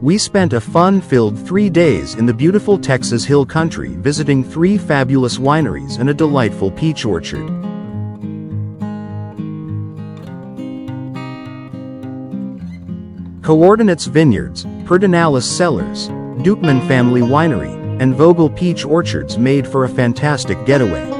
We spent a fun-filled 3 days in the beautiful Texas Hill Country visiting 3 fabulous wineries and a delightful peach orchard. Coordinates Vineyards, Pedernales Cellars, Duchman Family Winery, and Vogel Peach Orchards made for a fantastic getaway.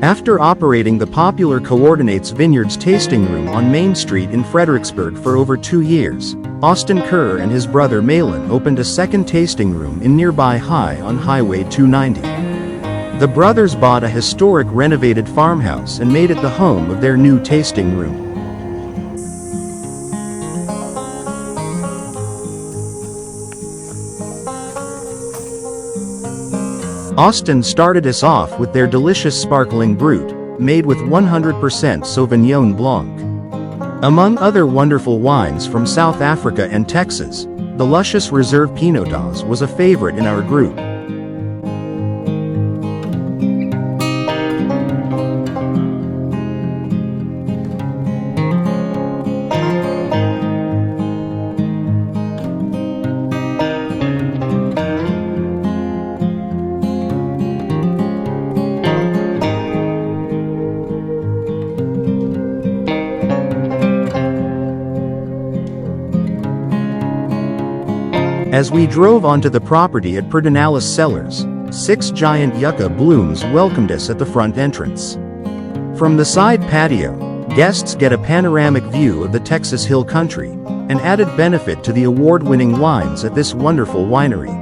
After operating the popular Coordinates Vineyards tasting room on Main Street in Fredericksburg for over 2 years, Austin Kerr and his brother Malin opened a second tasting room in nearby High on Highway 290. The brothers bought a historic renovated farmhouse and made it the home of their new tasting room. Austin started us off with their delicious sparkling brut, made with 100% Sauvignon Blanc. Among other wonderful wines from South Africa and Texas, the luscious Reserve Pinotage was a favorite in our group. As we drove onto the property at Pedernales Cellars, 6 giant yucca blooms welcomed us at the front entrance. From the side patio, guests get a panoramic view of the Texas Hill Country, an added benefit to the award-winning wines at this wonderful winery.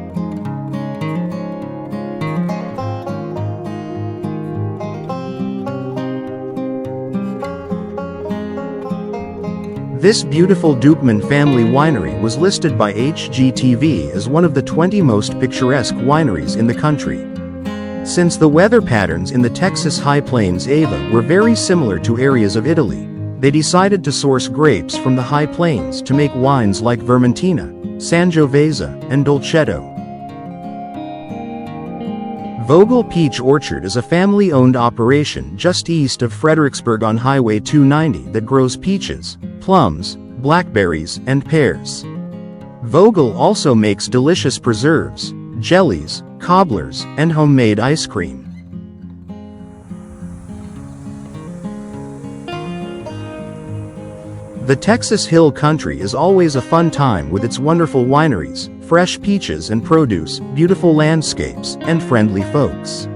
This beautiful Duchman Family Winery was listed by HGTV as one of the 20 most picturesque wineries in the country. Since the weather patterns in the Texas High Plains Ava were very similar to areas of Italy, they decided to source grapes from the High Plains to make wines like Vermentina, Sangiovese, and Dolcetto. Vogel Peach Orchard is a family-owned operation just east of Fredericksburg on Highway 290 that grows peaches, plums, blackberries, and pears. Vogel also makes delicious preserves, jellies, cobblers, and homemade ice cream. The Texas Hill Country is always a fun time with its wonderful wineries, fresh peaches and produce, beautiful landscapes, and friendly folks.